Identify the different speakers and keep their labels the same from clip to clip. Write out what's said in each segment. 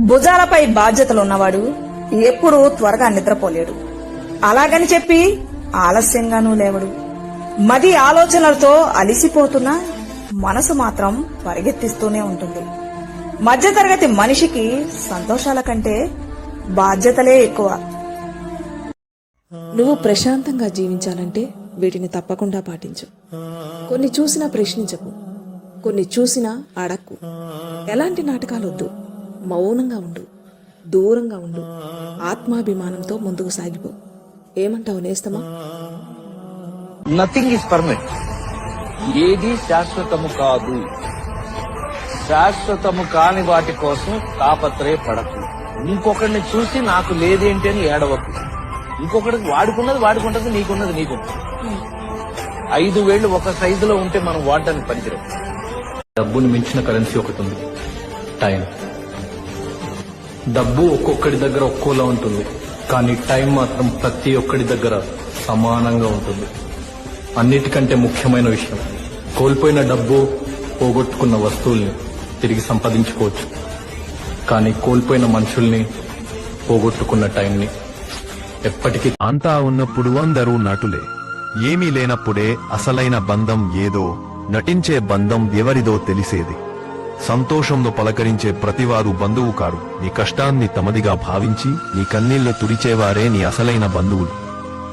Speaker 1: భుజాలపై బాధ్యతలున్నవాడు ఎప్పుడూ త్వరగా నిద్రపోలేడు. అలాగని చెప్పి ఆలస్యంగానూ లేవడు. మది ఆలోచనలతో అలిసిపోతున్నా మనసు మాత్రం పరిగెత్తిస్తూనే ఉంటుంది. మధ్యతరగతి మనిషికి సంతోషాల కంటే బాధ్యతలే ఎక్కువ.
Speaker 2: నువ్వు ప్రశాంతంగా జీవించాలంటే వీటిని తప్పకుండా పాటించు. కొన్ని చూసినా ప్రశ్నించకు, కొన్ని చూసినా అడక్కు. ఎలాంటి నాటకాలొద్దు. మౌనంగా ఉండు, దూరంగా ఉండు. ఆత్మాభిమానంతో ముందుకు సాగిపో. ఏమంటావు నేస్తమా?
Speaker 3: Nothing is permanent. ఏది శాశ్వతము కాదు. శాశ్వతము కాని వాటి కోసం తాపత్రయపడకు. ఇంకొకరిని చూసి నాకు లేదేంటి అని ఏడవకు. ఇంకొకటికి వాడుకున్నది వాడుకుంటది, నీకున్నది నీకుంటుంది. 5 వేళ్లు ఒక సైజులో ఉంటే మనం వాడడానికి పనికిరాం.
Speaker 4: డబ్బును మించిన కరెన్సీ ఒకటి ఉంది, టైం. డబ్బు ఒక్కొక్కడి దగ్గర ఒక్కోలా ఉంటుంది, కానీ టైం మాత్రం ప్రతి ఒక్కడి దగ్గర సమానంగా ఉంటుంది. అన్నిటికంటే ముఖ్యమైన విషయం, కోల్పోయిన డబ్బు, పోగొట్టుకున్న వస్తువుల్ని తిరిగి సంపాదించుకోవచ్చు, కానీ కోల్పోయిన మనుషుల్ని, పోగొట్టుకున్న టైంని ఎప్పటికీ.
Speaker 5: అంతా ఉన్నప్పుడు అందరూ నటులే. ఏమీ లేనప్పుడే అసలైన బంధం ఏదో, నటించే బంధం ఎవరిదో తెలిసేది. సంతోషంలో పలకరించే ప్రతివారు బంధువు కారు. నీ కష్టాన్ని తమదిగా భావించి నీ కన్నీళ్లు తుడిచేవారే నీ అసలైన బంధువులు.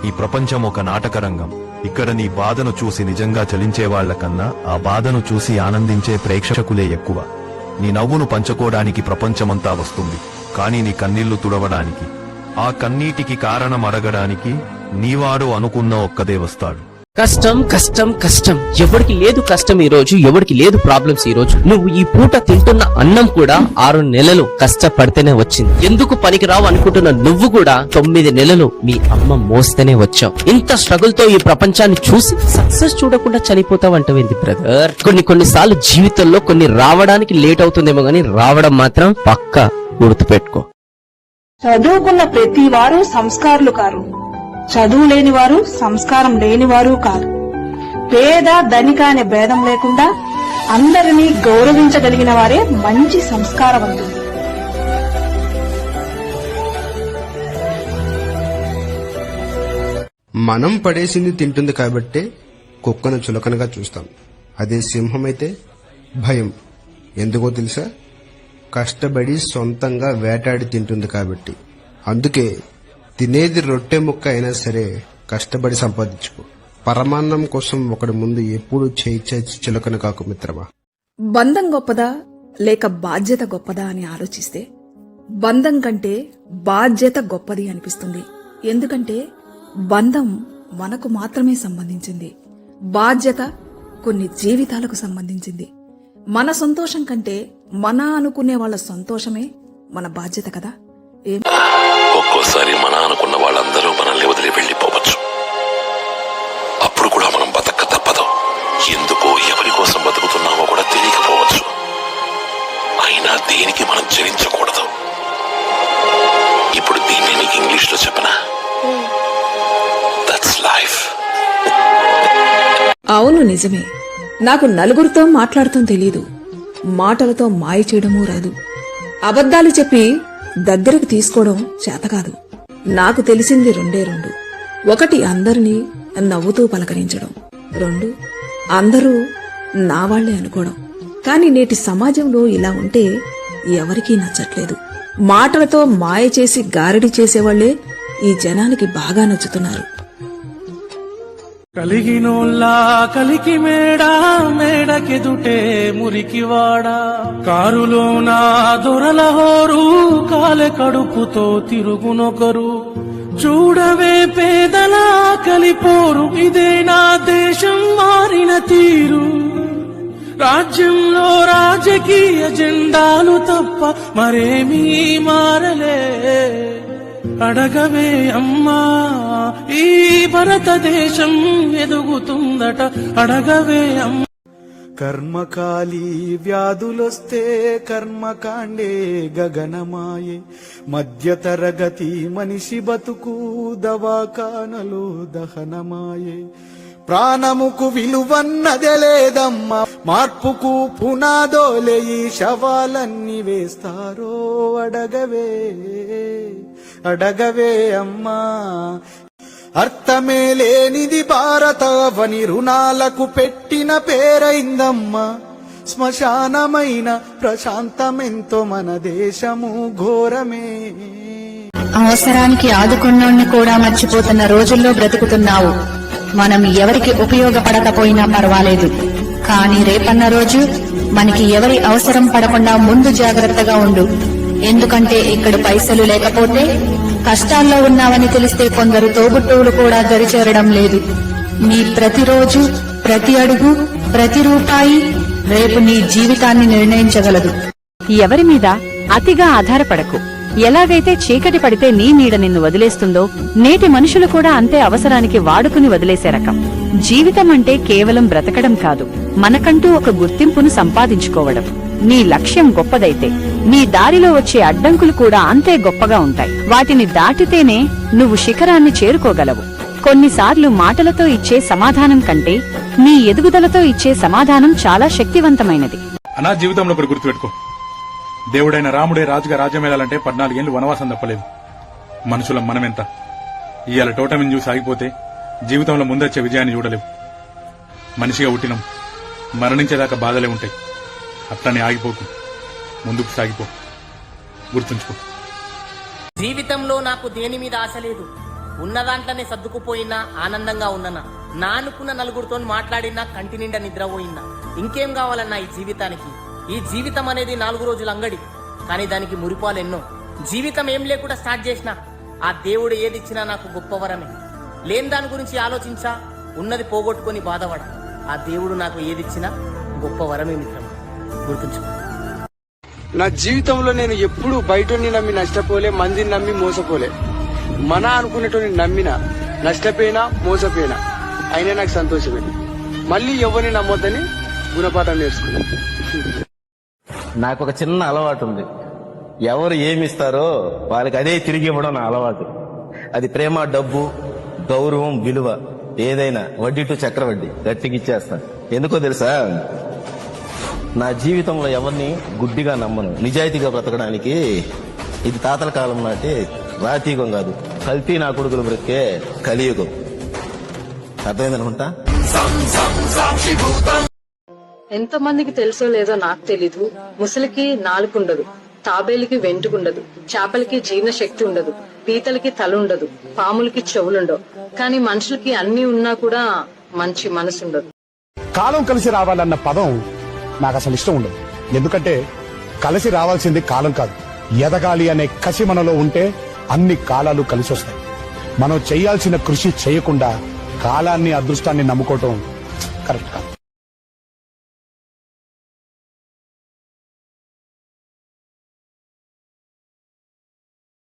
Speaker 5: ఈ ప్రపంచం ఒక నాటకరంగం. ఇక్కడ నీ బాధను చూసి నిజంగా చలించేవాళ్ల కన్నా ఆ బాధను చూసి ఆనందించే ప్రేక్షకులే ఎక్కువ. నీ నవ్వును పంచుకోవడానికి ప్రపంచమంతా వస్తుంది, కానీ నీ కన్నీళ్లు తుడవడానికి, ఆ కన్నీటికి కారణం అడగడానికి నీవాడు అనుకున్న ఒక్కదే వస్తాడు.
Speaker 6: కష్టం కష్టం కష్టం. ఎవరికి లేదు కష్టం ఈ రోజు, ఎవరికి లేదు ప్రాబ్లమ్స్ ఈ రోజు. నువ్వు ఈ పూట తింటున్న అన్నం కూడా 6 నెలలు కష్టపడితేనే వచ్చింది. ఎందుకు పనికిరావు అనుకుంటున్న నువ్వు కూడా 9 నెలలు మీ అమ్మ మోస్తేనే వచ్చావు. ఇంత స్ట్రగుల్ తో ఈ ప్రపంచాన్ని చూసి సక్సెస్ చూడకుండా చనిపోతావంటవేంది బ్రదర్? కొన్నిసార్లు జీవితంలో కొన్ని రావడానికి లేట్ అవుతుందేమో గానీ రావడం మాత్రం పక్కా గుర్తుపెట్టుకో.
Speaker 7: చదువుకున్న ప్రతి వారు సంస్కారులు కారు. చదువు లేనివారు సంస్కారం లేనివారు కాదు. పేద ధనిక అనే భేదం లేకుండా అందరినీ గౌరవించగలిగిన వారే మంచి సంస్కారవంతులు.
Speaker 8: మనం పడేసింది తింటుంది కాబట్టే కుక్కను చులకనగా చూస్తాం. అదే సింహం అయితే భయం. ఎందుకో తెలుసా? కష్టపడి సొంతంగా వేటాడి తింటుంది కాబట్టి. అందుకే తినేది రొట్టె ముక్క అయినా సరే కష్టపడి సంపాదించుకో. పరమాన్నం కోసం ఒకడి ముందు ఎప్పుడు చేయి చులకన కాకు మిత్రమా.
Speaker 2: బంధం గొప్పదా లేక బాధ్యత గొప్పదా అని ఆలోచిస్తే బంధం కంటే బాధ్యత గొప్పది అనిపిస్తుంది. ఎందుకంటే బంధం మనకు మాత్రమే సంబంధించింది, బాధ్యత కొన్ని జీవితాలకు సంబంధించింది. మన సంతోషం కంటే మన అనుకునే వాళ్ళ సంతోషమే మన బాధ్యత కదా.
Speaker 9: ఒక్కోసారి మన అనుకున్న వాళ్ళందరూ మనల్ని వదిలి వెళ్లిపోవచ్చు. అప్పుడు కూడా మనం బతక తప్పదు. ఎందుకో ఎవరి కోసం బతుకుతున్నామో కూడా తెలియకపోవచ్చు. అయినా దేనికి మనం చెల్లించకూడదు. ఇప్పుడు దీన్ని నీకు ఇంగ్లీష్ లో చెప్పనా? That's life.
Speaker 2: అవును, నిజమే. నాకు నలుగురితో మాట్లాడటం తెలీదు, మాటలతో మాయ చేయడమూ రాదు, అబద్ధాలు చెప్పి దగ్గరకు తీసుకోవడం చేతకాదు. నాకు తెలిసింది 2. 1 అందరినీ నవ్వుతూ పలకరించడం, 2 అందరూ నా వాళ్లే అనుకోవడం. కాని నేటి సమాజంలో ఇలా ఉంటే ఎవరికీ నచ్చట్లేదు. మాటలతో మాయ చేసి గారడి చేసేవాళ్లే ఈ జనానికి బాగా నచ్చుతున్నారు.
Speaker 10: కలిగినోల్లా కలికి మేడకెదుటే మురికివాడా, కారులోనా దొరల హోరు, కాలె కడుపుతో తిరుగునొకరు. చూడవే పేదలా కలిపోరు, ఇదే నా దేశం మారిన తీరు. రాజ్యంలో రాజకీయ జెండాలు తప్ప మరేమీ మారలే. అడగవే అమ్మా, ఈ భారతదేశం ఎదుగుతుందట, అడగవే అమ్మా.
Speaker 11: కర్మకాలి వ్యాధులొస్తే కర్మకాండే గగనమాయే. మధ్యతరగతి మనిషి బతుకు దవాఖానలో దహనమాయే. ప్రాణముకు విలువన్నదే లేదమ్మా, మార్పుకు పునాదోలే ఈ శవాలన్నీ వేస్తారో అడగవే అడగవే అమ్మా. అర్థమే లేనిది భారతావని రుణాలకు పెట్టిన పేరైందమ్మా. శ్మశానమైన ప్రశాంతమెంతో మన దేశము ఘోరమే.
Speaker 12: అవసరానికి ఆదుకున్నోణ్ణి కూడా మర్చిపోతున్న రోజుల్లో బ్రతుకుతున్నావు. మనం ఎవరికి ఉపయోగపడకపోయినా పర్వాలేదు, కానీ రేపన్న రోజు మనకి ఎవరి అవసరం పడకుండా ముందు జాగ్రత్తగా ఉండు. ఎందుకంటే ఇక్కడ పైసలు లేకపోతే కష్టాల్లో ఉన్నావని తెలిస్తే కొందరు తోబుట్టువులు కూడా దరిచేరడం లేదు. నీ ప్రతిరోజు, ప్రతి అడుగు, ప్రతి రూపాయి రేపు నీ జీవితాన్ని నిర్ణయించగలదు.
Speaker 13: ఎవరి మీద అతిగా ఆధారపడకు. ఎలాగైతే చీకటి పడితే నీ నీడ నిన్ను వదిలేస్తుందో నేటి మనుషులు కూడా అంతే అవసరానికి వాడుకుని వదిలేసే రకం. జీవితం అంటే కేవలం బ్రతకడం కాదు, మనకంటూ ఒక గుర్తింపును సంపాదించుకోవడం. నీ లక్ష్యం గొప్పదైతే నీ దారిలో వచ్చే అడ్డంకులు కూడా అంతే గొప్పగా ఉంటాయి. వాటిని దాటితేనే నువ్వు శిఖరాన్ని చేరుకోగలవు. కొన్నిసార్లు మాటలతో ఇచ్చే సమాధానం కంటే నీ ఎదుగుదలతో ఇచ్చే సమాధానం చాలా శక్తివంతమైనది.
Speaker 14: అనా జీవితంలో ఒకటి గుర్తుపెట్టుకో, దేవుడైన రాముడే రాజుగా రాజ్యమేళాలంటే 14 ఏళ్లు వనవాసం తప్పలేదు. మనుషులం మనమెంత. ఇవాళ టోటమిని చూసి ఆగిపోతే జీవితంలో ముందొచ్చే విజయాన్ని చూడలేవు. మనిషిగా పుట్టినం, మరణించేదాకా బాధలే ఉంటాయి. అట్లనే ఆగిపోకు, ముందుకు సాగిపో. గుర్తుంచుకో,
Speaker 6: జీవితంలో నాకు దేని మీద ఆశ లేదు. ఉన్నదాంట్లోనే సర్దుకుపోయినా ఆనందంగా ఉన్ననా. నా అనుకున్న నలుగురితో మాట్లాడినా కంటి నిండా నిద్రపోయినా. ఇంకేం కావాలన్నా ఈ జీవితానికి? ఈ జీవితం అనేది 4 రోజుల అంగడి, కానీ దానికి మురిపాలెన్నో. జీవితం ఏం లేకుండా స్టార్ట్ చేసినా ఆ దేవుడు ఏదిచ్చినా నాకు గొప్ప వరమే. లేని దాని గురించి ఆలోచించా, ఉన్నది పోగొట్టుకుని బాధపడ. ఆ దేవుడు నాకు ఏదిచ్చినా గొప్ప వరమే మిత్రం, గుర్తుంచుకో.
Speaker 15: నా జీవితంలో నేను ఎప్పుడు బయటని నమ్మి నష్టపోలే, మందిని నమ్మి మోసపోలే. మన అనుకునేటోని నమ్మినా, నష్టపోయినా, మోసపోయినా అయినా నాకు సంతోషమే. మళ్ళీ ఎవరిని నమ్మొద్దని గుణపాఠం నేర్చుకున్నా.
Speaker 16: నాకు ఒక చిన్న అలవాటు ఉంది. ఎవరు ఏమిస్తారో వాళ్ళకి అదే తిరిగి ఇవ్వడం నా అలవాటు. అది ప్రేమ, డబ్బు, గౌరవం, విలువ ఏదైనా వడ్డీ టు చక్రవడ్డీ గట్టికి ఇచ్చేస్తాను. ఎందుకో తెలుసా, నా జీవితంలో ఎవరిని గుడ్డిగా నమ్మను. నిజాయితీగా బ్రతకడానికి ఇది తాతల కాలం నాటి రాతీయుగం కాదు, కల్తీ నా కొడుకులు బ్రతికే కలియుగం. అర్థమైందనుకుంటా.
Speaker 12: ఎంత మందికి తెలుసో లేదో నాకు తెలీదు, ముసలికి నాలుకుండదు, తాబేలికి వెంటుకుండదు, చేపలకి జీర్ణ శక్తి ఉండదు, పీతలకి తల ఉండదు, పాములకి చెవులుండవు, కానీ మనుషులకి అన్ని ఉన్నా కూడా మంచి మనసుండదు.
Speaker 11: కాలం కలిసి రావాలన్న పదం నాకు అసలు ఇష్టం ఉండదు. ఎందుకంటే కలిసి రావాల్సింది కాలం కాదు, ఎదగాలి అనే కసి మనలో ఉంటే అన్ని కాలాలు కలిసి వస్తాయి. మనం చేయాల్సిన కృషి చేయకుండా కాలాన్ని, అదృష్టాన్ని నమ్ముకోవటం కరెక్ట్ కాదు.